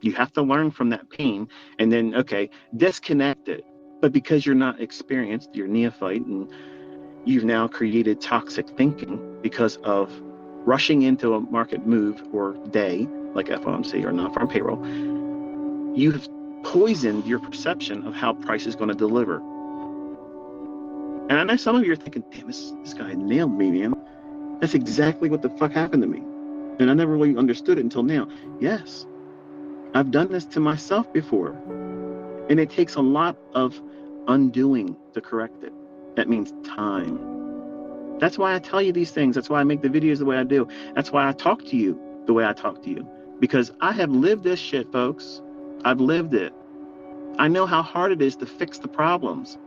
You have to learn from that pain and then, okay, disconnect it. But because you're not experienced, you're neophyte, and you've now created toxic thinking because of rushing into a market move or day, like FOMC or non-farm payroll, you've poisoned your perception of how price is going to deliver. And I know some of you are thinking, damn, this guy nailed me, man. That's exactly what the fuck happened to me. And I never really understood it until now. Yes, I've done this to myself before. And it takes a lot of undoing to correct it. That means time. That's why I tell you these things. That's why I make the videos the way I do. That's why I talk to you the way I talk to you. Because I have lived this shit, folks. I've lived it. I know how hard it is to fix the problems.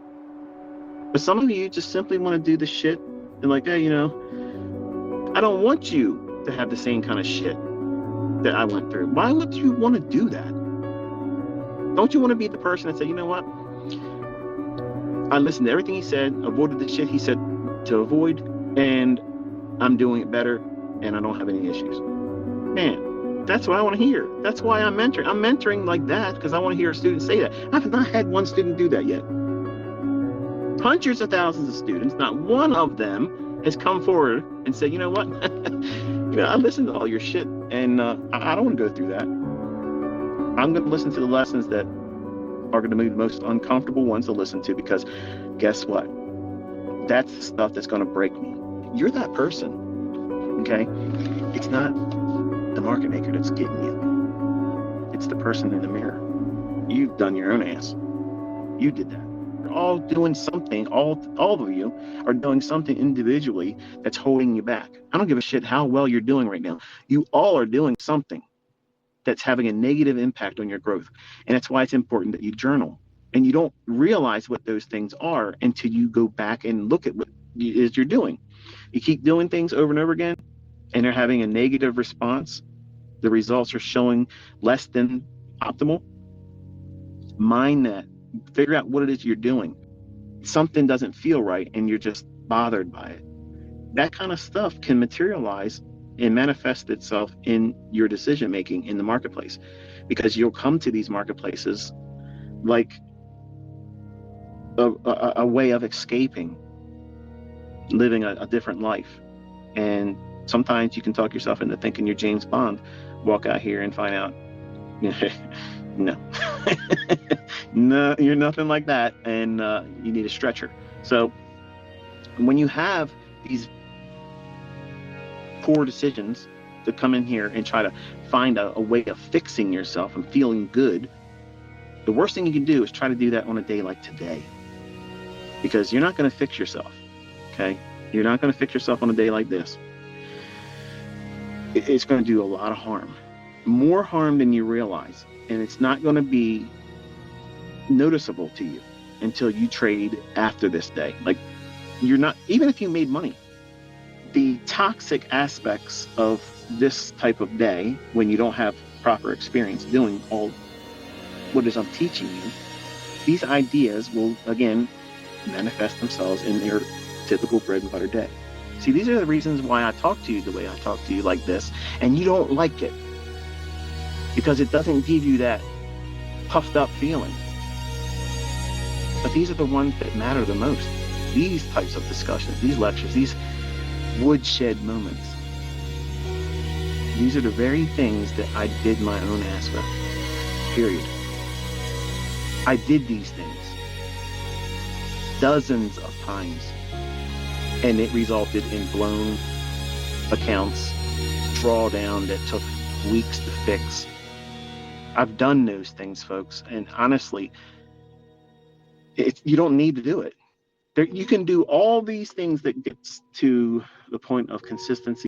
But some of you just simply want to do the shit and like, hey, you know, I don't want you to have the same kind of shit that I went through. Why would you want to do that? Don't you want to be the person that say, you know what? I listened to everything he said, avoided the shit he said to avoid, and I'm doing it better, and I don't have any issues. Man, that's what I want to hear. That's why I'm mentoring. I'm mentoring like that because I want to hear a student say that. I have not had one student do that yet. Hundreds of thousands of students, not one of them has come forward and said, you know what? You know, I listened to all your shit, and I don't want to go through that. I'm going to listen to the lessons that are going to be the most uncomfortable ones to listen to, because guess what? That's the stuff that's going to break me. You're that person, okay? It's not the market maker that's getting you. It's the person in the mirror. You've done your own ass. You did that. You're all doing something, all of you are doing something individually that's holding you back. I don't give a shit how well you're doing right now. You all are doing something that's having a negative impact on your growth. And that's why it's important that you journal. And you don't realize what those things are until you go back and look at what it is you're doing. You keep doing things over and over again, and they're having a negative response. The results are showing less than optimal. Mind that. Figure out what it is you're doing. Something doesn't feel right, and you're just bothered by it. That kind of stuff can materialize and manifest itself in your decision making in the marketplace, because you'll come to these marketplaces like a way of escaping, living a different life. And sometimes you can talk yourself into thinking you're James Bond, walk out here and find out, no, no, you're nothing like that, and you need a stretcher. So when you have these poor decisions to come in here and try to find a way of fixing yourself and feeling good, the worst thing you can do is try to do that on a day like today, because you're not going to fix yourself. Okay, you're not going to fix yourself on a day like this. It's going to do a lot of harm, more harm than you realize, and it's not going to be noticeable to you until you trade after this day. Like, you're not, even if you made money, the toxic aspects of this type of day, when you don't have proper experience doing all what it is I'm teaching you, these ideas will again manifest themselves in your typical bread and butter day. See, these are the reasons why I talk to you the way I talk to you like this, and you don't like it, because it doesn't give you that puffed up feeling. But these are the ones that matter the most. These types of discussions, these lectures, these woodshed moments. These are the very things that I did my own ass with. Period. I did these things dozens of times, and it resulted in blown accounts, drawdown that took weeks to fix. I've done those things, folks, and honestly, you don't need to do it. You can do all these things that gets to the point of consistency